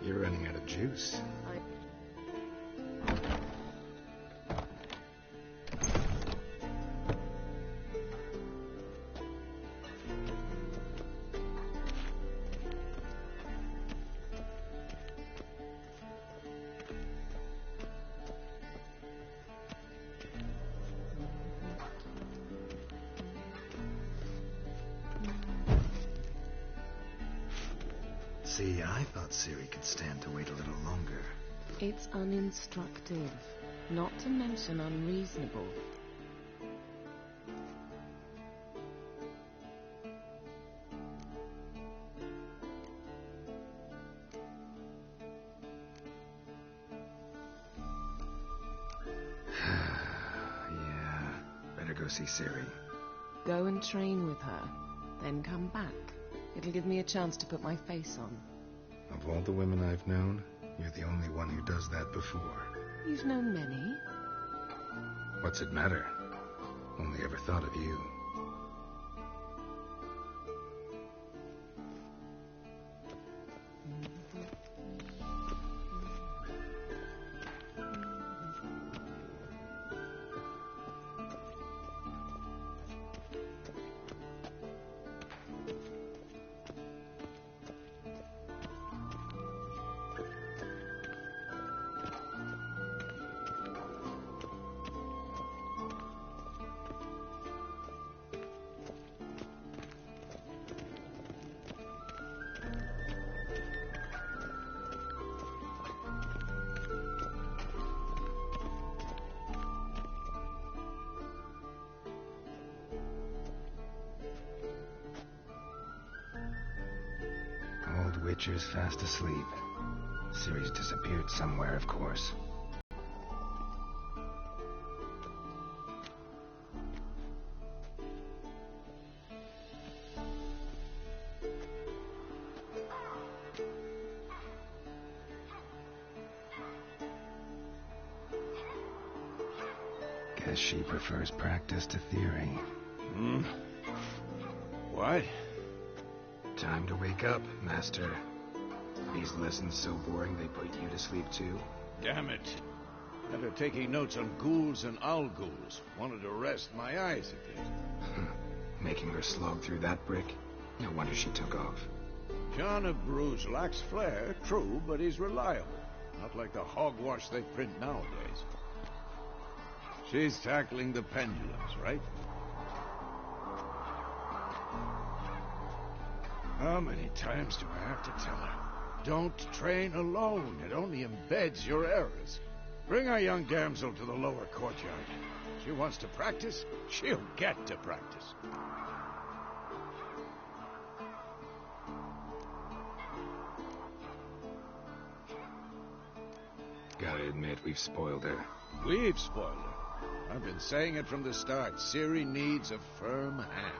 You're running out of juice. See, I thought Ciri could stand to wait a little longer. It's uninstructive, not to mention unreasonable. Yeah, better go see Ciri. Go and train with her, then come back. It'll give me a chance to put my face on. Of all the women I've known, you're the only one who does that before. You've known many. What's it matter? Only ever thought of you. Old Witcher's fast asleep. Ciri's disappeared somewhere, of course. Guess she prefers practice to theory. What? Time to wake up, Master. These lessons so boring they put you to sleep too? Damn it. Had her taking notes on ghouls and owl ghouls. Wanted to rest my eyes a bit. Making her slog through that brick? No wonder she took off. John of Bruges lacks flair, true, but he's reliable. Not like the hogwash they print nowadays. She's tackling the pendulums, right? How many times do I have to tell her? Don't train alone. It only embeds your errors. Bring our young damsel to the lower courtyard. She wants to practice, she'll get to practice. Gotta admit, we've spoiled her. We've spoiled her. I've been saying it from the start. Ciri needs a firm hand.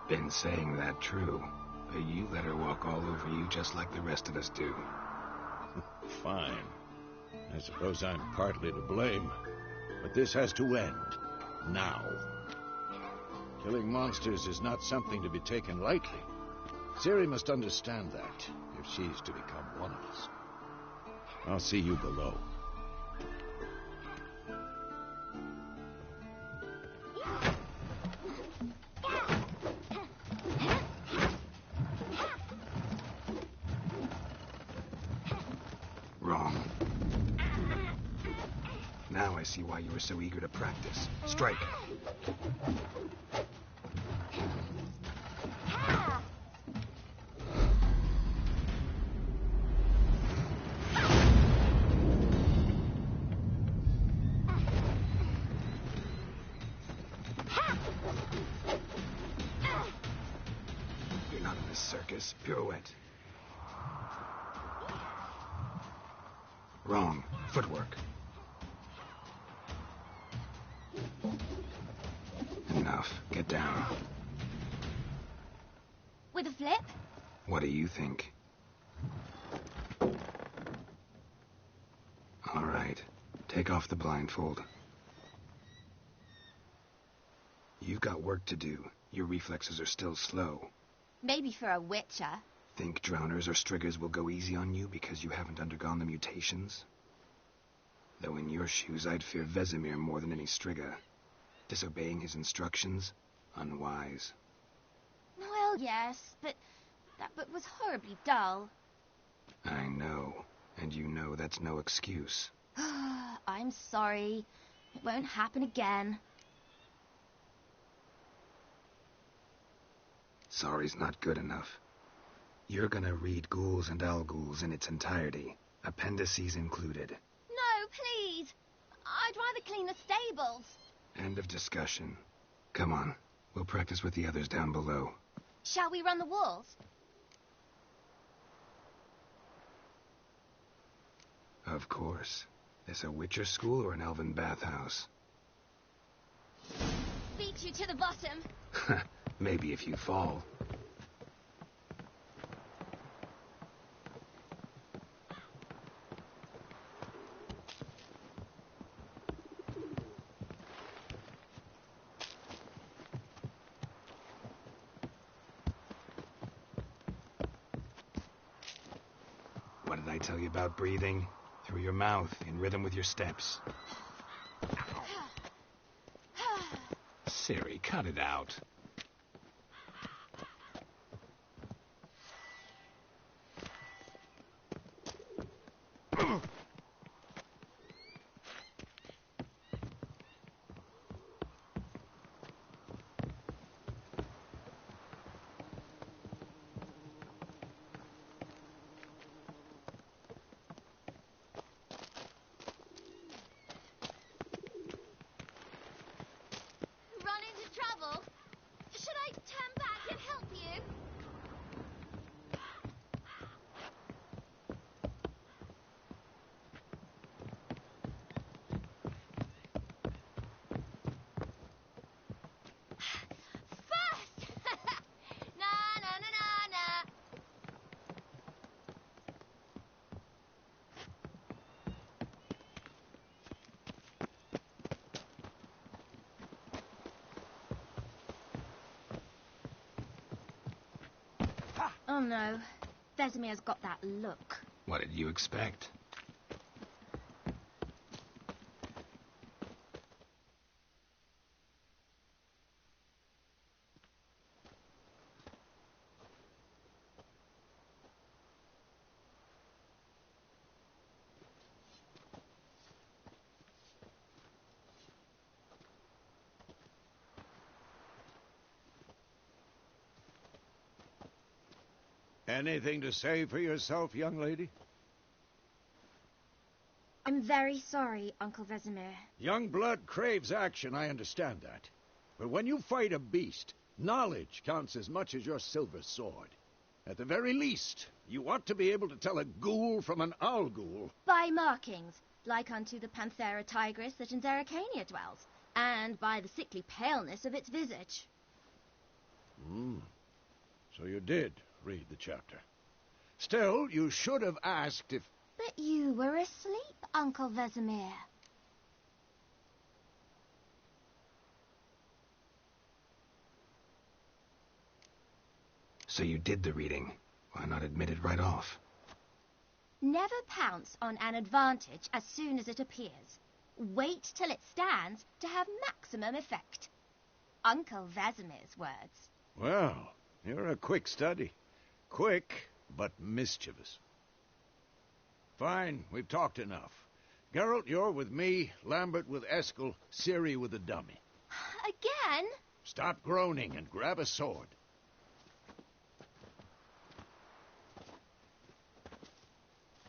Been saying that true. But you let her walk all over you just like the rest of us do. Fine. I suppose I'm partly to blame. But this has to end. Now. Killing monsters is not something to be taken lightly. Ciri must understand that, if she's to become one of us. I'll see you below. Wrong. Now I see why you were so eager to practice. Strike. You're not in this circus. Pirouette. Wrong. Footwork. Enough. Get down. With a flip? What do you think? All right. Take off the blindfold. You've got work to do. Your reflexes are still slow. Maybe for a witcher. Think drowners or striggers will go easy on you because you haven't undergone the mutations? Though in your shoes, I'd fear Vesemir more than any strigger. Disobeying his instructions? Unwise. Well, yes, but that book was horribly dull. I know, and you know that's no excuse. I'm sorry. It won't happen again. Sorry's not good enough. You're gonna read Ghouls and Al-Ghouls in its entirety, appendices included. No, please. I'd rather clean the stables. End of discussion. Come on, we'll practice with the others down below. Shall we run the walls? Of course. This a Witcher school or an elven bathhouse? Beat you to the bottom. Maybe if you fall. What did I tell you about breathing? Through your mouth, in rhythm with your steps. Siri, cut it out. Run into trouble? Should I turn back and help you? First! Na na na na na. Oh no, Vesemir's got that look. What did you expect? Anything to say for yourself, young lady? I'm very sorry, Uncle Vesemir. Young blood craves action, I understand that. But when you fight a beast, knowledge counts as much as your silver sword. At the very least, you ought to be able to tell a ghoul from an owl-ghoul. By markings, like unto the Panthera tigris that in Zerrikania dwells, and by the sickly paleness of its visage. So you did read the chapter. Still, you should have asked if... But you were asleep, Uncle Vesemir. So you did the reading. Why not admit it right off? Never pounce on an advantage as soon as it appears. Wait till it stands to have maximum effect. Uncle Vesemir's words. Well, you're a quick study. Quick, but mischievous. Fine, we've talked enough. Geralt, you're with me, Lambert with Eskel, Ciri with the dummy. Again? Stop groaning and grab a sword.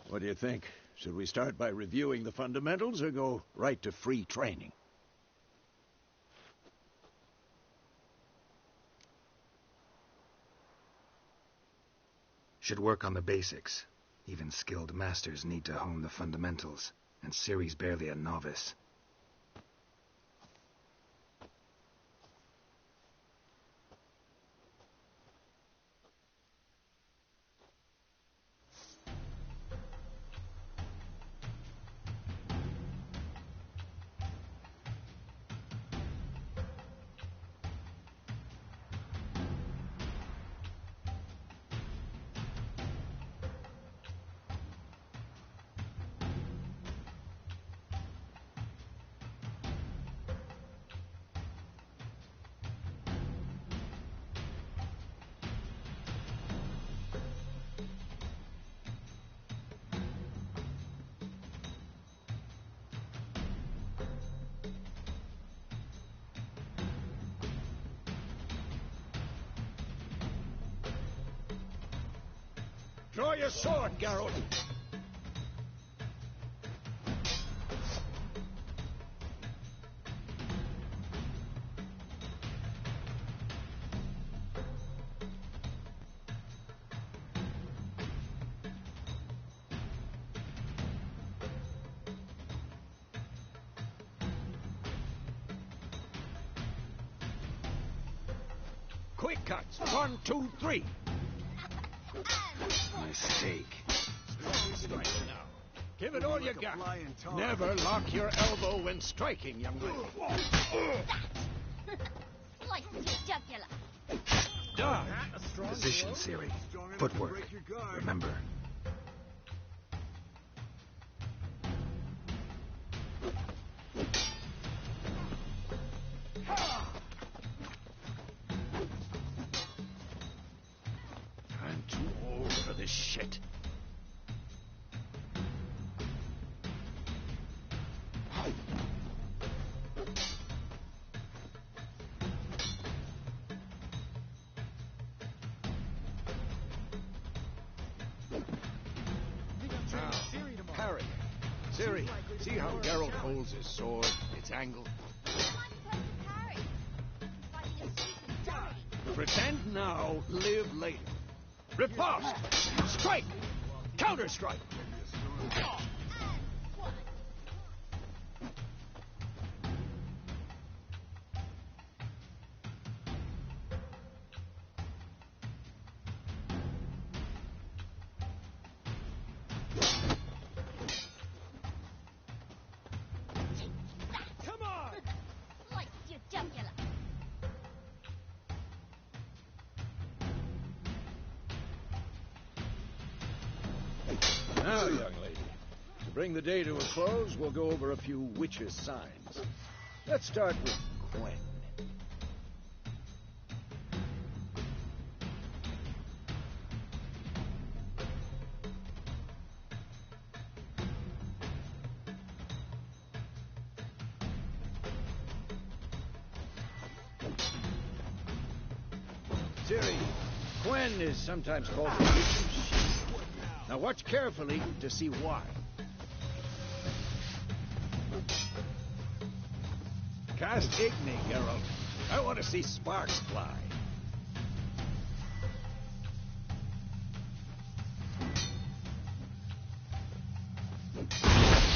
What do you think? Should we start by reviewing the fundamentals or go right to free training? Should work on the basics. Even skilled masters need to hone the fundamentals, and Ciri's barely a novice. Draw your sword, Geralt. Quick cuts. 1, 2, 3. Mistake. Strike now. Give it all you got. Never lock your elbow when striking, young lady. Slice your jugular. Done. Position, Siri. Footwork. Remember. I'm too old for this shit. Now, parry. Siri, see how Geralt holds his sword, its angle? I'm supposed to parry. He's fighting a stupid dummy. Pretend now, live later. Riposte! Strike! Counter-strike! Come on! Slice your jugular. Now, young lady, to bring the day to a close, we'll go over a few witches' signs. Let's start with Quen. Siri, Quen is sometimes called the witch's sheep. Now watch carefully to see why. Cast Igni, Geralt. I want to see sparks fly.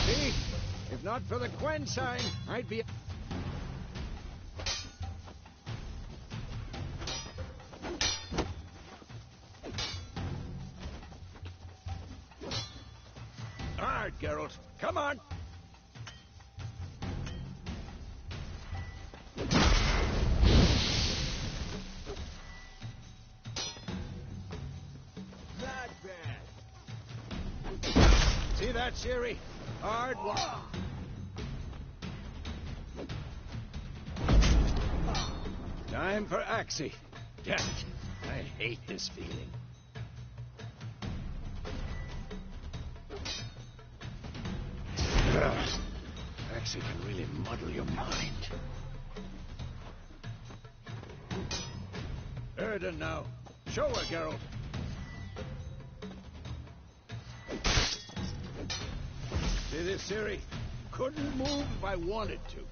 See? If not for the Quen sign, I'd be... Hard, Geralt. Come on. Not bad. See that, Siri? Hard one. Time for Axie. Damn it. I hate this feeling. Axie can really muddle your mind. Erden now. Show her, Geralt. See this, Siri? Couldn't move if I wanted to.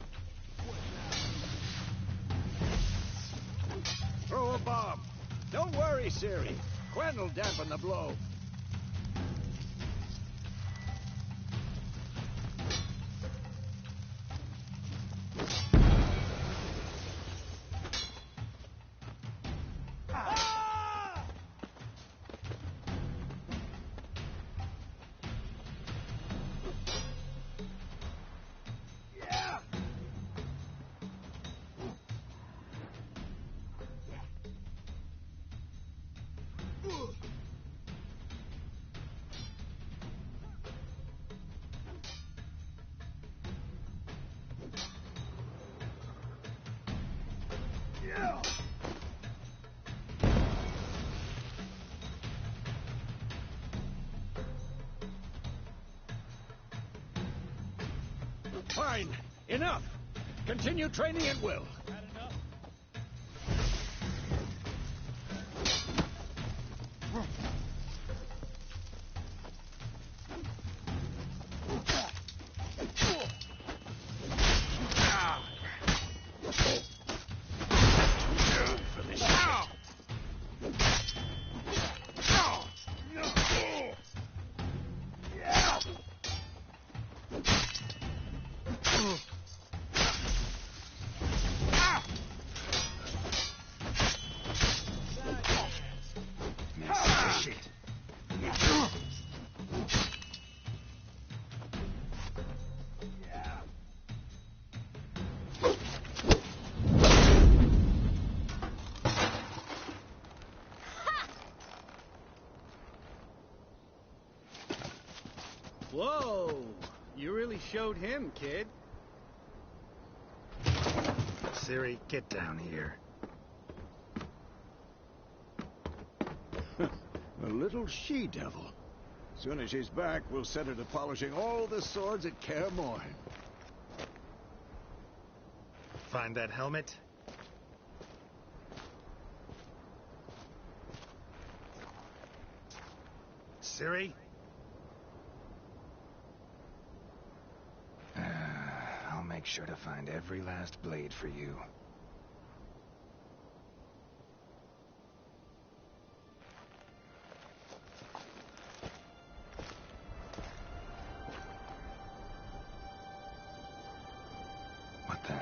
Throw a bomb. Don't worry, Siri. Quen will dampen the blow. Fine. Enough. Continue training at will. Whoa! You really showed him, kid. Ciri, get down here. A little she-devil. Soon as she's back, we'll set her to polishing all the swords at Kaer Morhen. Find that helmet? Ciri? I'll make sure to find every last blade for you. What the?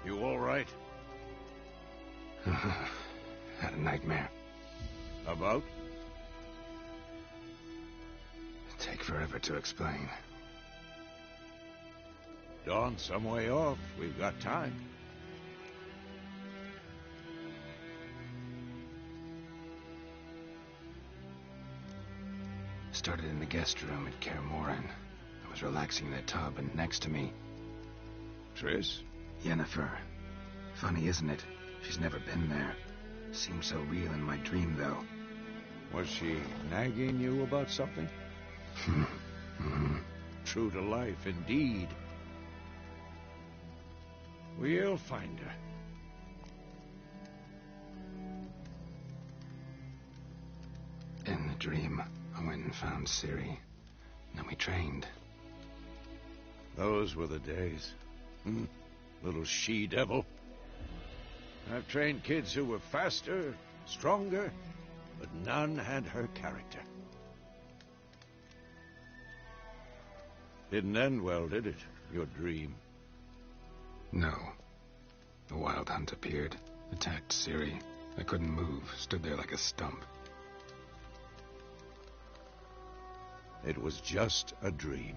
You all right? Had a nightmare. About? Take forever to explain. Dawn's some way off. We've got time. Started in the guest room at Kaer Morhen. I was relaxing in a tub, and next to me, Triss? Yennefer. Funny, isn't it? She's never been there. Seemed so real in my dream, though. Was she nagging you about something? True to life, indeed. We'll find her. In the dream, I went and found Ciri. Then we trained. Those were the days. Little she-devil. I've trained kids who were faster, stronger, but none had her character. Didn't end well, did it? Your dream? No. The Wild Hunt appeared, attacked Ciri. I couldn't move, stood there like a stump. It was just a dream.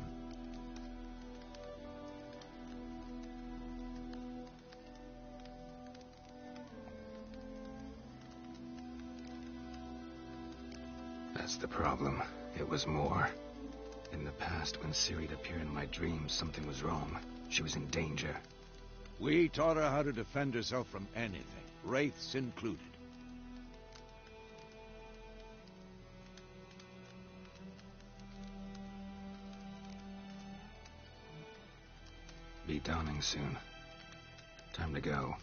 That's the problem. It was more. In the past, when Ciri'd appear in my dreams, something was wrong. She was in danger. We taught her how to defend herself from anything, wraiths included. Be dawning soon. Time to go.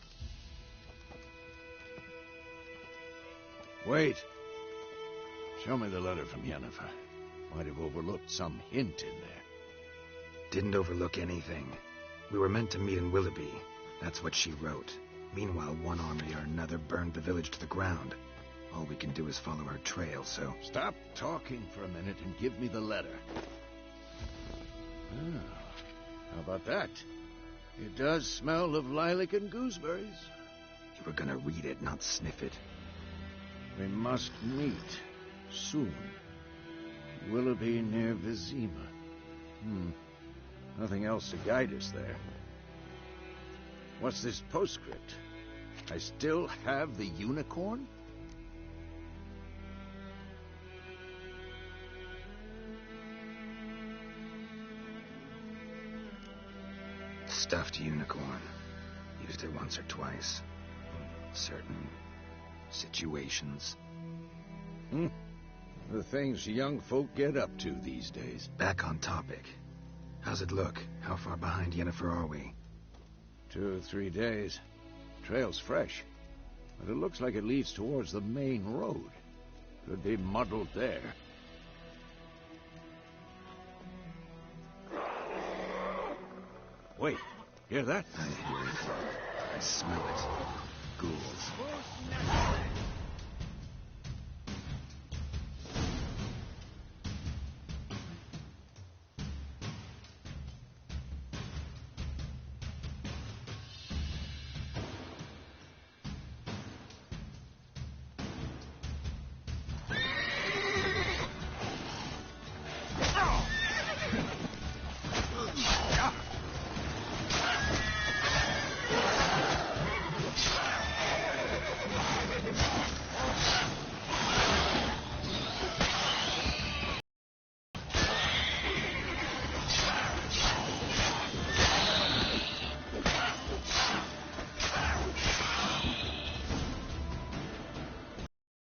Wait. Show me the letter from Yennefer. Might have overlooked some hint in there. Didn't overlook anything. We were meant to meet in Willoughby. That's what she wrote. Meanwhile, one army or another burned the village to the ground. All we can do is follow her trail, so... Stop talking for a minute and give me the letter. How about that? It does smell of lilac and gooseberries. You were gonna read it, not sniff it. We must meet soon. Willoughby near Vizima. Nothing else to guide us there. What's this postscript? I still have the unicorn? Stuffed unicorn. Used it once or twice. Certain situations. The things young folk get up to these days. Back on topic. How's it look? How far behind Yennefer are we? 2 or 3 days. Trail's fresh. But it looks like it leads towards the main road. Could be muddled there. Wait, hear that? I hear it. I smell it. Ghouls.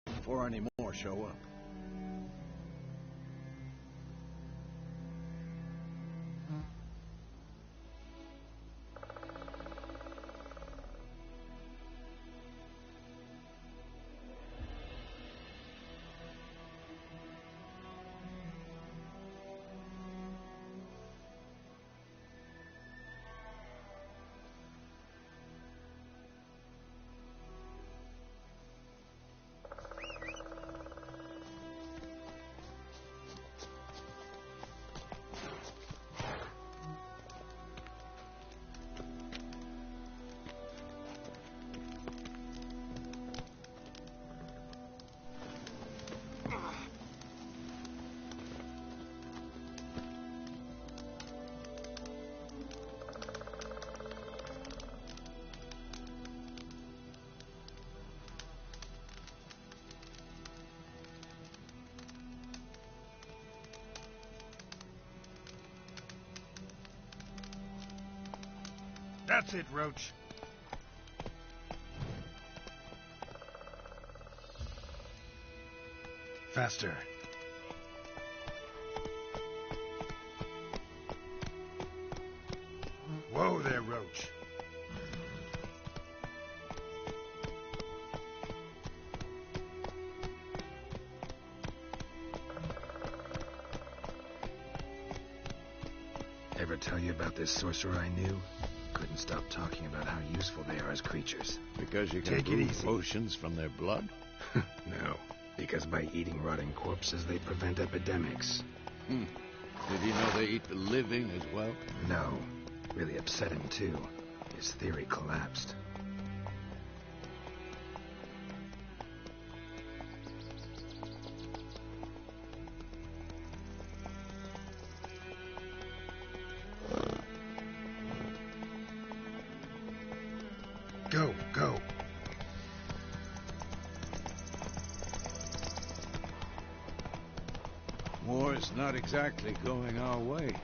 Before any more show up. That's it, Roach. Faster. Whoa there, Roach. Ever tell you about this sorcerer I knew? Couldn't stop talking about how useful they are as creatures. Because you can Take it brew easy. potions from their blood? No, because by eating rotting corpses, they prevent epidemics. Did he know they eat the living as well? No, really upset him too. His theory collapsed. Go, go. War's not exactly going our way.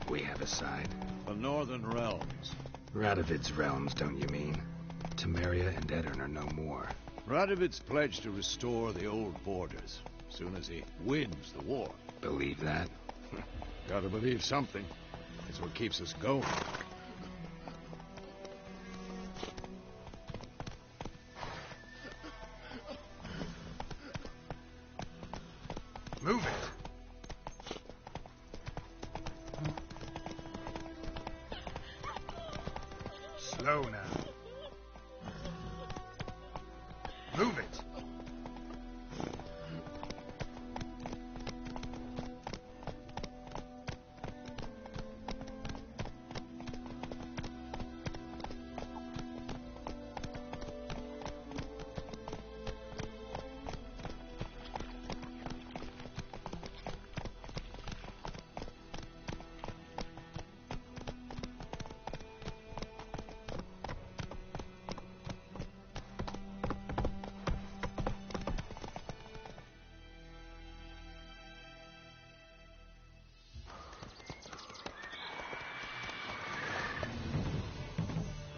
We have a side. The Northern Realms. Radovid's realms, don't you mean? Temeria and Edirn are no more. Radovid's pledged to restore the old borders, as soon as he wins the war. Believe that? Gotta believe something. It's what keeps us going. Move it. Slow now. Move it.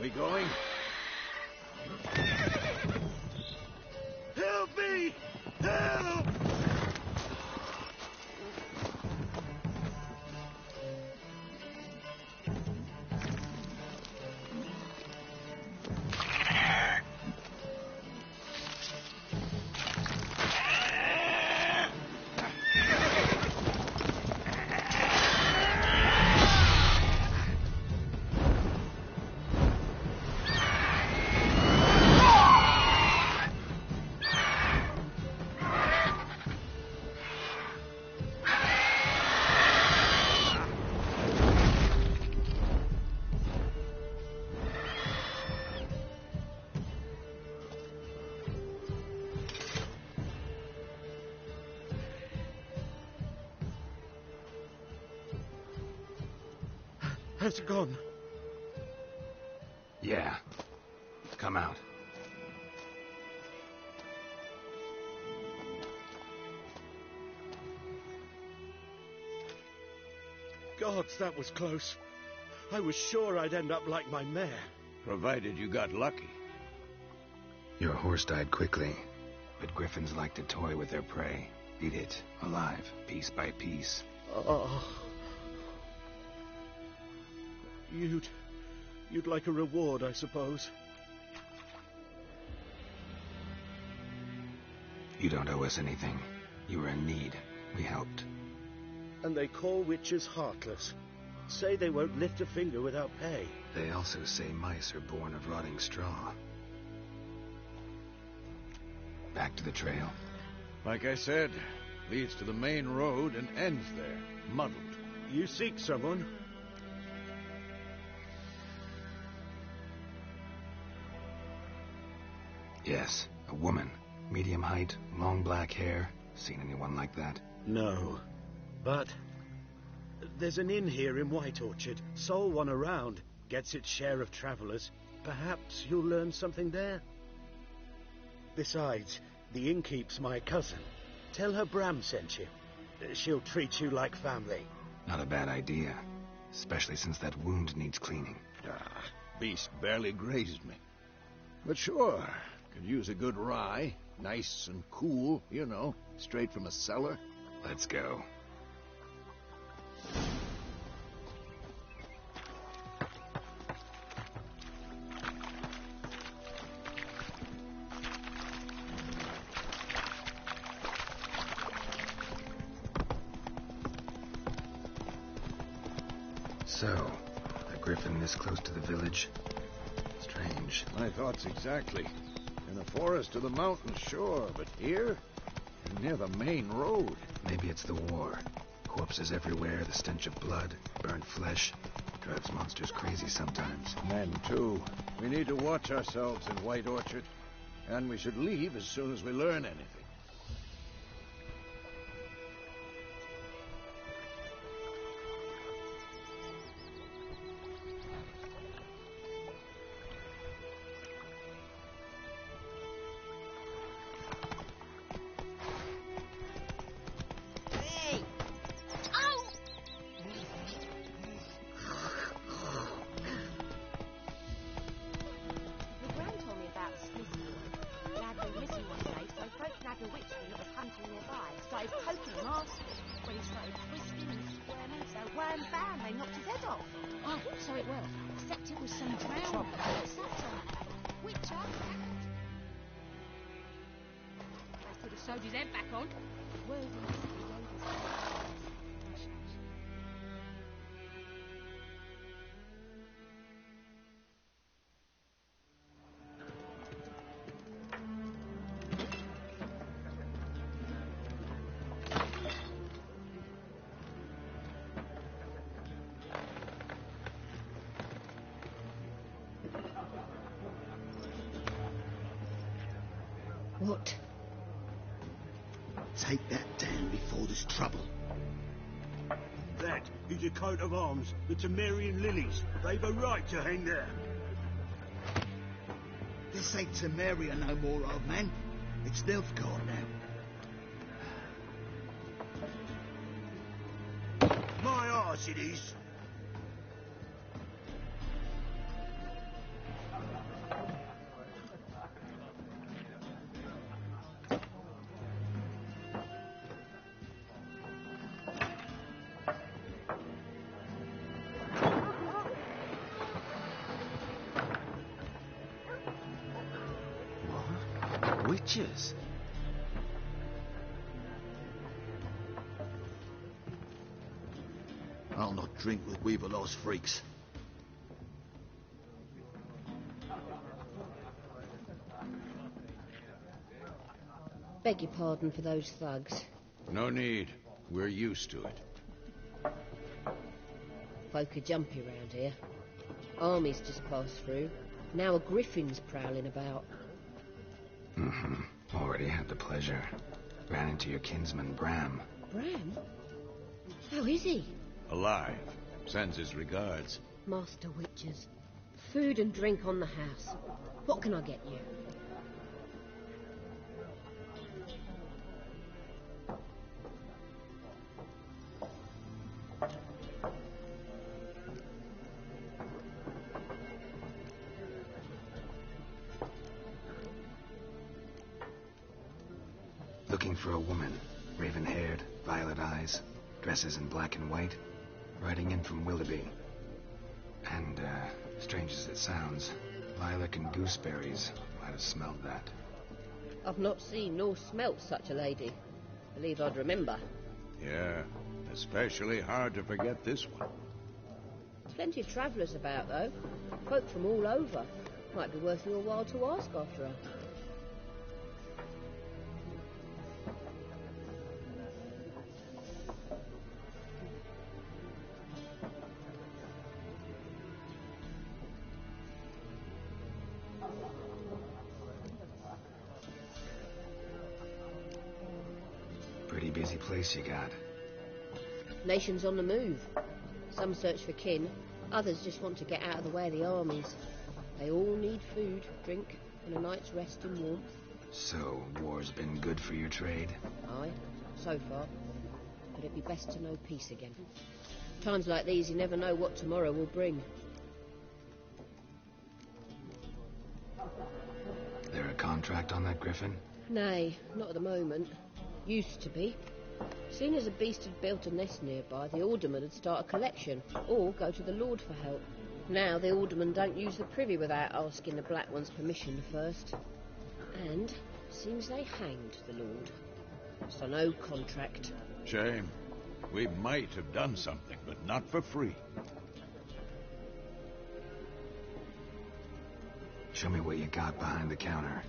be going. Help me! Help! Has it gone? Yeah. Come out. Gods, that was close. I was sure I'd end up like my mare. Provided you got lucky. Your horse died quickly, but griffins like to toy with their prey. Eat it, alive, piece by piece. Oh. You'd like a reward, I suppose. You don't owe us anything. You were in need. We helped. And they call witches heartless. Say they won't lift a finger without pay. They also say mice are born of rotting straw. Back to the trail. Like I said, leads to the main road and ends there, muddled. You seek someone? Yes, a woman. Medium height, long black hair. Seen anyone like that? No. But there's an inn here in White Orchard. Sole one around. Gets its share of travelers. Perhaps you'll learn something there? Besides, the innkeep's my cousin. Tell her Bram sent you. She'll treat you like family. Not a bad idea. Especially since that wound needs cleaning. Beast barely grazed me. But sure, could use a good rye. Nice and cool, you know, straight from a cellar. Let's go. So, a griffin this close to the village? Strange. My thoughts exactly. In the forest or the mountains, sure, but here? Near the main road. Maybe it's the war. Corpses everywhere, the stench of blood, burnt flesh. Drives monsters crazy sometimes. Men, too. We need to watch ourselves in White Orchard. And we should leave as soon as we learn anything. Sewed his head back on. What? Take that down before there's trouble. That is a coat of arms, the Temerian lilies. They've a right to hang there. This ain't Temeria no more, old man. It's Nilfgaard now. My arse it is. Witches? I'll not drink with Weaverlaw's freaks. Beg your pardon for those thugs. No need. We're used to it. Folk are jumpy round here. Armies just passed through. Now a griffin's prowling about. Already had the pleasure. Ran into your kinsman, Bram. Bram? How is he? Alive. Sends his regards. Master Witches. Food and drink on the house. What can I get you? Looking for a woman. Raven-haired, violet eyes, dresses in black and white. Riding in from Willoughby. And, strange as it sounds, lilac and gooseberries might have smelled that. I've not seen nor smelt such a lady. Believe I'd remember. Yeah, especially hard to forget this one. Plenty of travellers about, though. Folk from all over. Might be worth your while to ask after her. Pretty busy place you got. Nations on the move. Some search for kin, others just want to get out of the way of the armies. They all need food, drink, and a night's rest and warmth. So, war's been good for your trade? Aye, so far. But it'd be best to know peace again. Times like these, you never know what tomorrow will bring. There a contract on that griffin? Nay, not at the moment. Used to be. Soon as a beast had built a nest nearby, the alderman would start a collection, or go to the Lord for help. Now the aldermen don't use the privy without asking the Black One's permission first. And seems they hanged the Lord. So no contract. Shame. We might have done something, but not for free. Show me what you got behind the counter.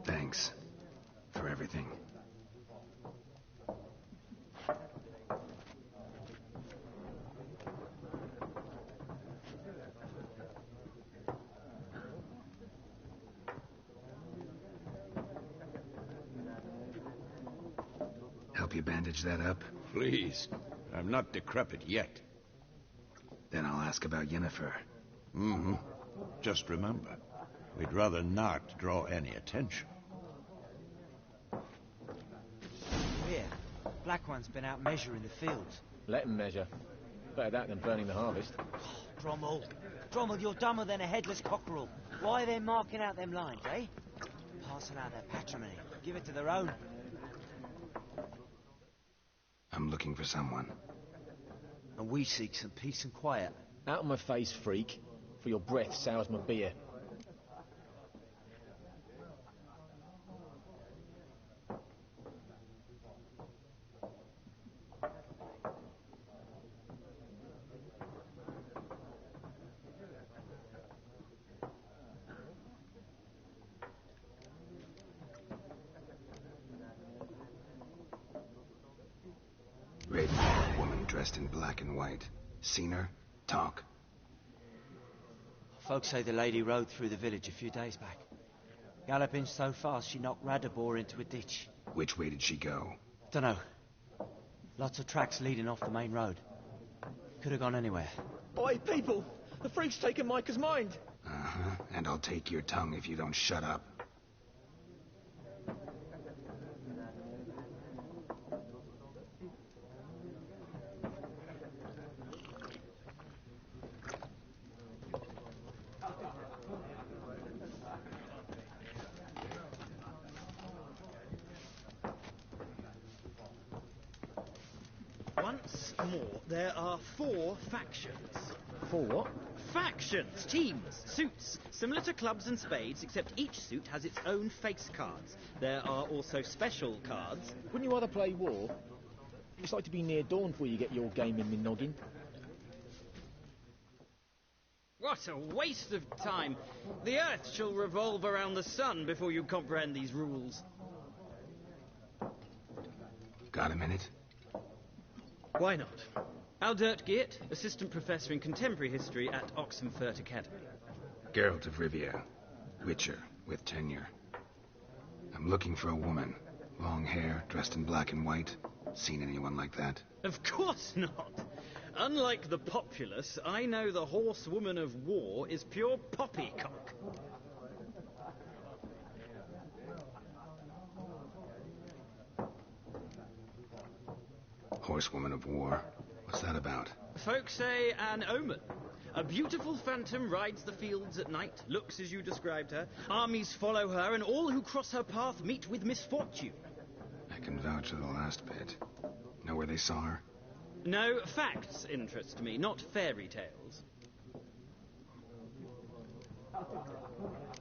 Thanks for everything. Help you bandage that up? Please. I'm not decrepit yet. Then I'll ask about Yennefer. Mm-hmm. Just remember, we'd rather not draw any attention. Here, Black One's been out measuring the fields. Let him measure. Better that than burning the harvest. Drommel. Drommel, you're dumber than a headless cockerel. Why are they marking out them lines, eh? Passing out their patrimony. Give it to their own. I'm looking for someone. And we seek some peace and quiet. Out of my face, freak. For your breath sours my beer. dressed in black and white. Seen her? Talk. Folks say the lady rode through the village a few days back. Galloping so fast she knocked Radabor into a ditch. Which way did she go? Dunno. Lots of tracks leading off the main road. Could have gone anywhere. Oi, people! The freak's taken Micah's mind! Uh-huh, and I'll take your tongue if you don't shut up. Once more, there are 4 factions. 4 what? Factions, teams, suits, similar to clubs and spades, except each suit has its own face cards. There are also special cards. Wouldn't you rather play war? It's like to be near dawn before you get your game in the noggin. What a waste of time. The Earth shall revolve around the sun before you comprehend these rules. Got a minute? Why not? Aldert Geert, Assistant Professor in Contemporary History at Oxenfurt Academy. Geralt of Rivia. Witcher, with tenure. I'm looking for a woman. Long hair, dressed in black and white. Seen anyone like that? Of course not. Unlike the populace, I know the horsewoman of war is pure poppycock. Horsewoman of war? What's that about? Folks say an omen. A beautiful phantom rides the fields at night, looks as you described her. Armies follow her, and all who cross her path meet with misfortune. I can vouch for the last bit. Know where they saw her? No, facts interest me, not fairy tales.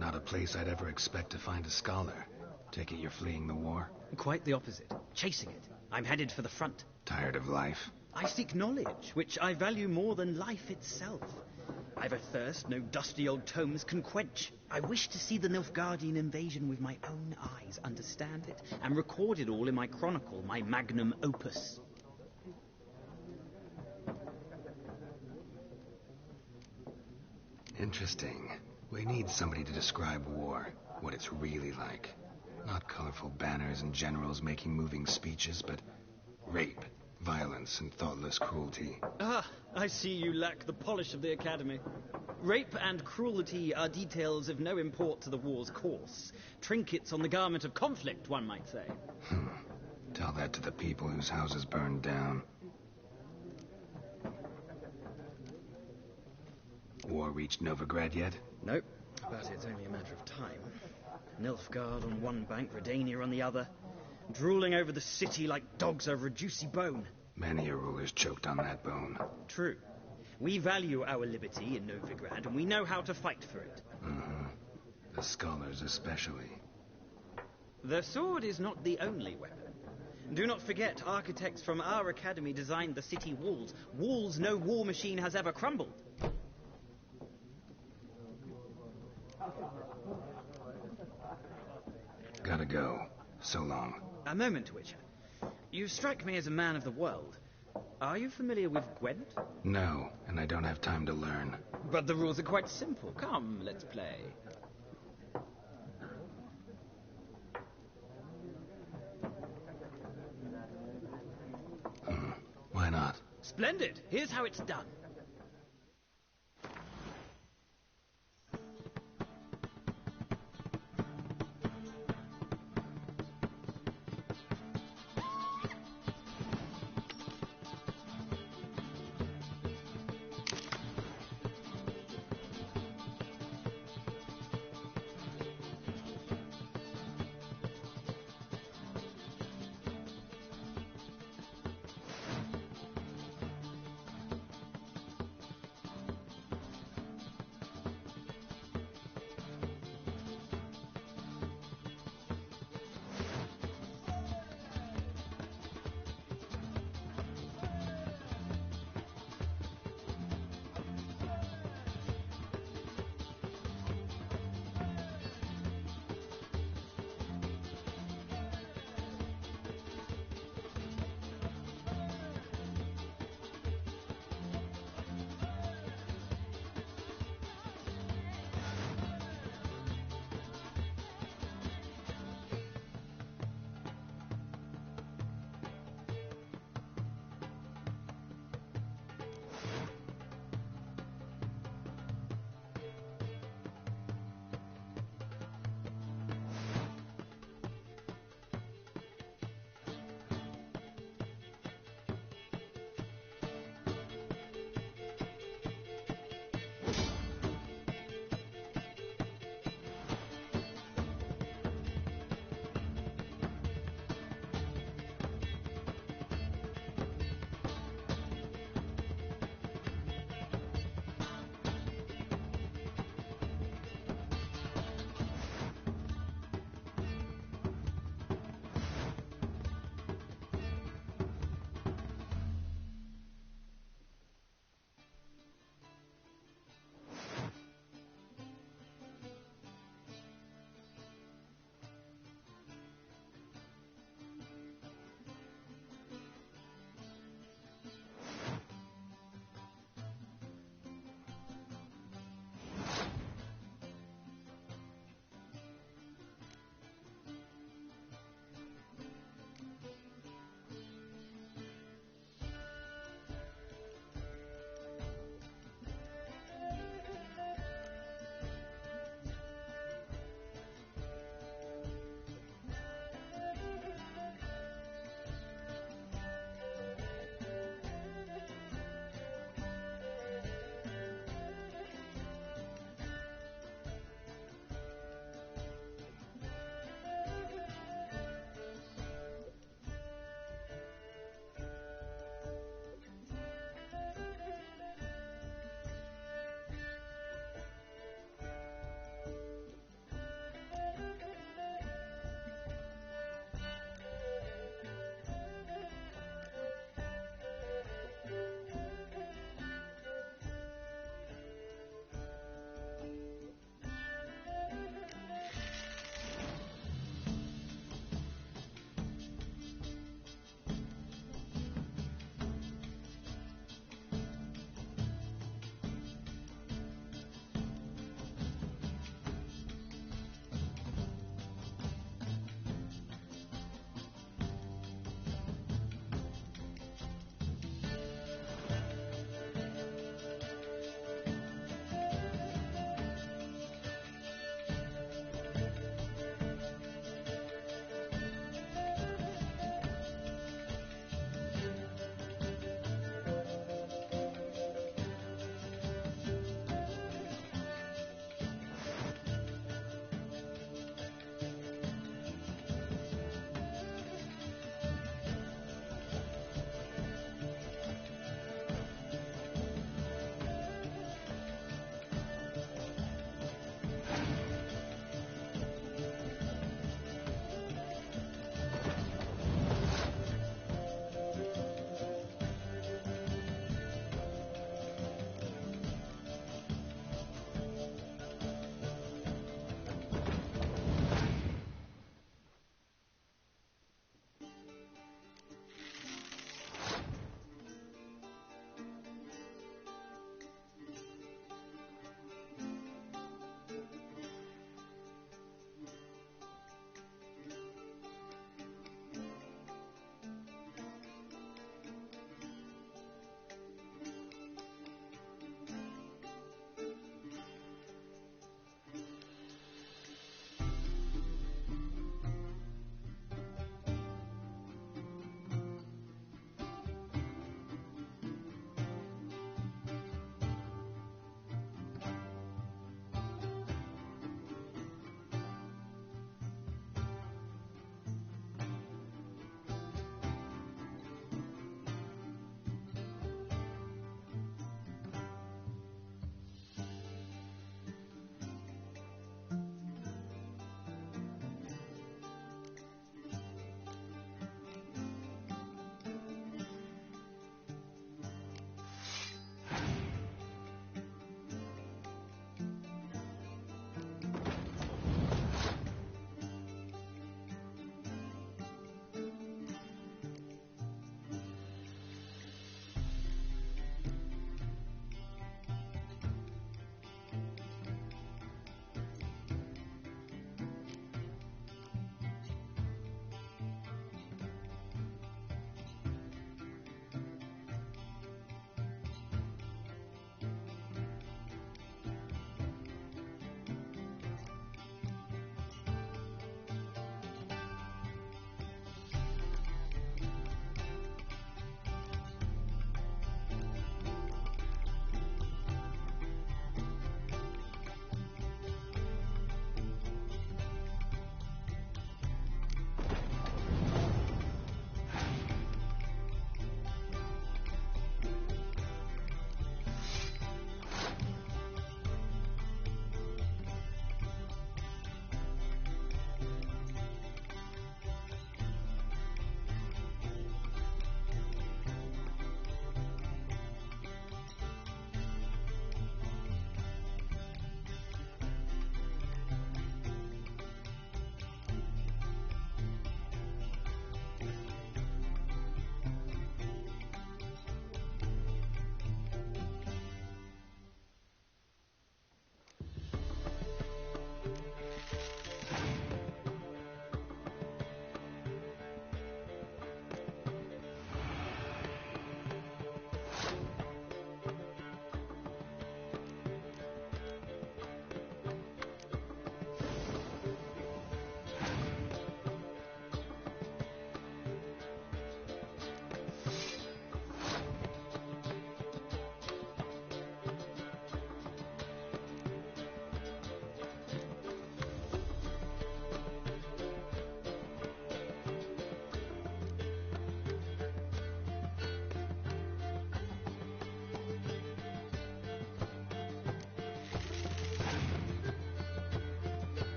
Not a place I'd ever expect to find a scholar. Take it you're fleeing the war? Quite the opposite. Chasing it. I'm headed for the front. Tired of life? I seek knowledge, which I value more than life itself. I've a thirst no dusty old tomes can quench. I wish to see the Nilfgaardian invasion with my own eyes, understand it, and record it all in my chronicle, my magnum opus. Interesting. We need somebody to describe war, what it's really like. Not colorful banners and generals making moving speeches, but rape, violence, and thoughtless cruelty. Ah, I see you lack the polish of the Academy. Rape and cruelty are details of no import to the war's course. Trinkets on the garment of conflict, one might say. Tell that to the people whose houses burned down. War reached Novigrad yet? Nope, but it's only a matter of time. Nilfgaard on one bank, Redania on the other, drooling over the city like dogs over a juicy bone. Many a ruler's choked on that bone. True. We value our liberty in Novigrad, and we know how to fight for it. Mm-hmm. The scholars especially. The sword is not the only weapon. Do not forget, architects from our academy designed the city walls. Walls no war machine has ever crumbled. Gotta go. So long. A moment, Witcher. You strike me as a man of the world. Are you familiar with Gwent? No, and I don't have time to learn. But the rules are quite simple. Come, let's play. Why not? Splendid. Here's how it's done.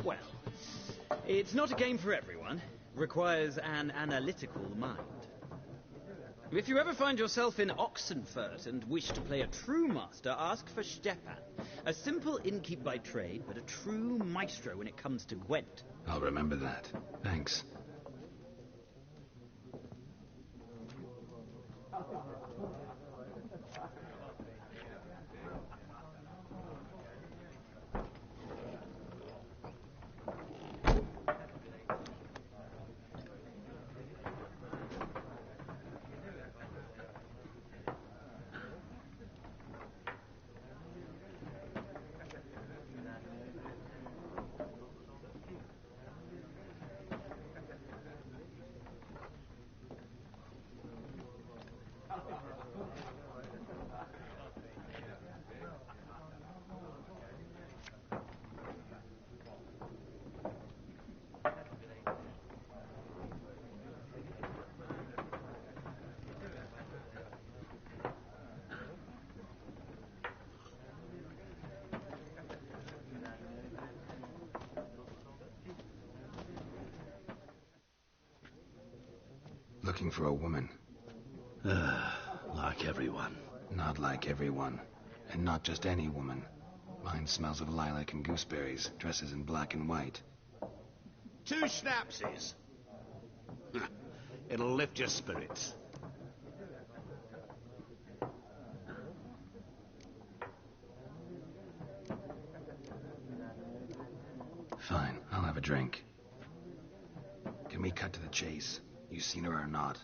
Well, it's not a game for everyone. Requires an analytical mind. If you ever find yourself in Oxenfurt and wish to play a true master, ask for Stepan. A simple innkeep by trade, but a true maestro when it comes to Gwent. I'll remember that. Thanks. Looking for a woman. Like everyone. Not like everyone. And not just any woman. Mine smells of lilac and gooseberries, dresses in black and white. 2 schnapsies. It'll lift your spirits. Fine, I'll have a drink. Can we cut to the chase? You seen her or not?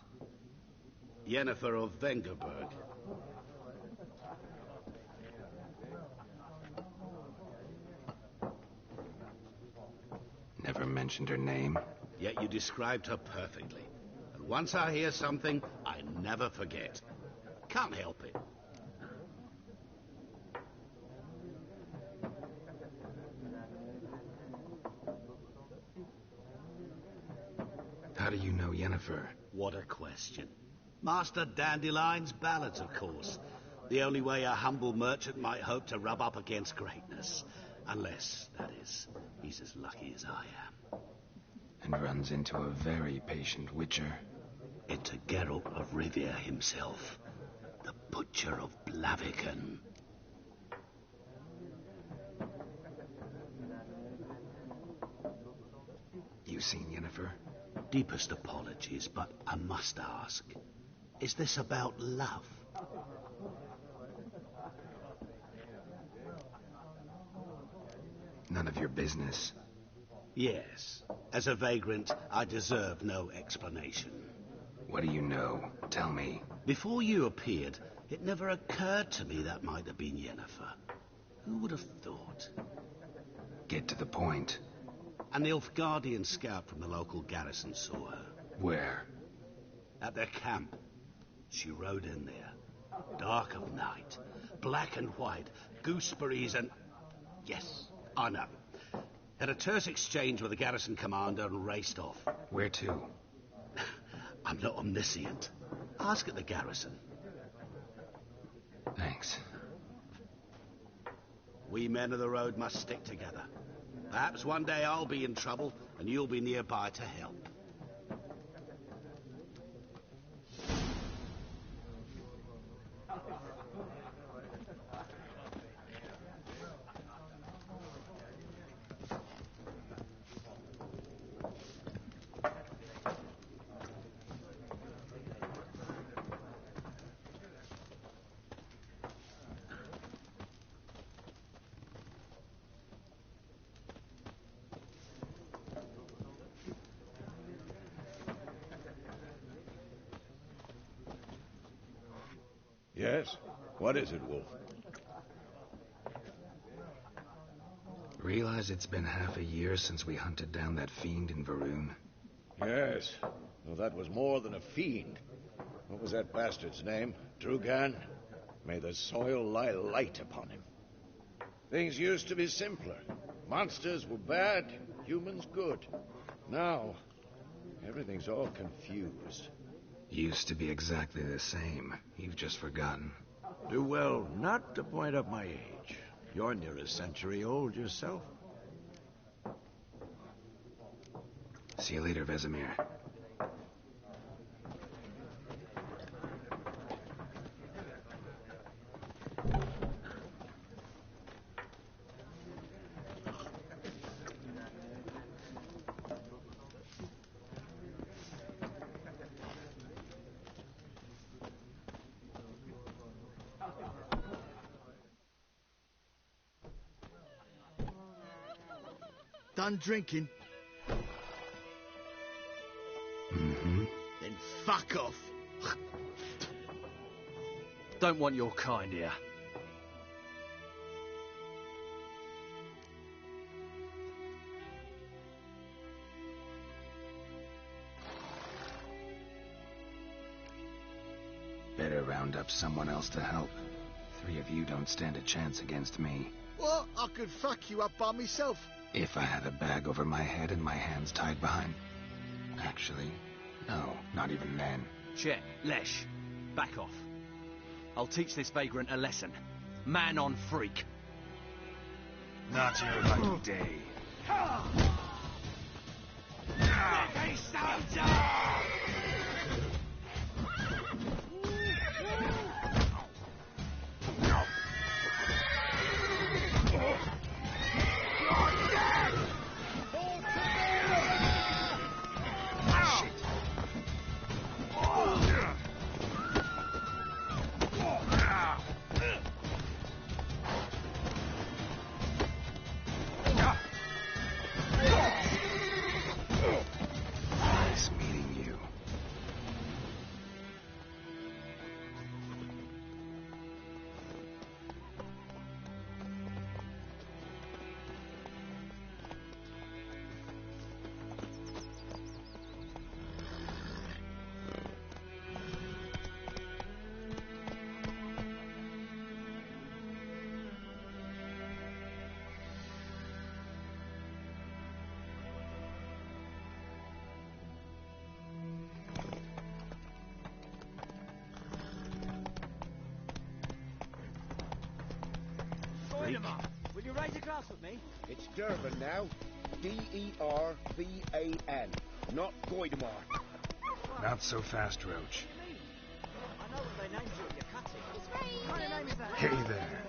Yennefer of Vengerberg. Never mentioned her name. Yet you described her perfectly. And once I hear something, I never forget. Can't help it. How do you know Yennefer? What a question. Master Dandelion's ballads, of course. The only way a humble merchant might hope to rub up against greatness. Unless, that is, he's as lucky as I am. And runs into a very patient witcher. Into Geralt of Rivia himself. The Butcher of Blaviken. You seen Yennefer? Deepest apologies, but I must ask. Is this about love? None of your business. Yes. As a vagrant, I deserve no explanation. What do you know? Tell me. Before you appeared, it never occurred to me that might have been Yennefer. Who would have thought? Get to the point. An Nilfgaardian scout from the local garrison saw her. Where? At their camp. She rode in there. Dark of night. Black and white. Gooseberries and... Yes, I know. Had a terse exchange with the garrison commander and raced off. Where to? I'm not omniscient. Ask at the garrison. Thanks. We men of the road must stick together. Perhaps one day I'll be in trouble and you'll be nearby to help. Yes? What is it, Wolf? Realize it's been half a year since we hunted down that fiend in Varun? Yes. Well, that was more than a fiend. What was that bastard's name? Drugan? May the soil lie light upon him. Things used to be simpler. Monsters were bad, humans good. Now, everything's all confused. Used to be exactly the same. You've just forgotten. Do well not to point up my age. You're near a century old yourself. See you later, Vesemir. Done drinking? Mm-hmm. Then fuck off. Don't want your kind here. Better round up someone else to help. 3 of you don't stand a chance against me. What? I could fuck you up by myself. If I had a bag over my head and my hands tied behind... Actually, no, not even then. Chet, Lesh, back off. I'll teach this vagrant a lesson. Man on freak. Not your lucky day. Hey, soldier! Nice meeting you. Will you raise a glass with me? It's Durban now. D-E-R-B-A-N. Not Goidemar. Not so fast, Roach. I know what they named you at your cutting. What kind of name is that? Hey there.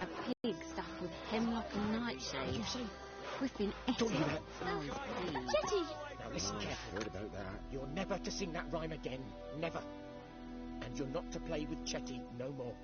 A pig stuffed with hemlock and nightshade. You see? We've been eating it. Jetty! Now listen carefully. Heard about that. You're never to sing that rhyme again. Never. And you're not to play with Chetty no more.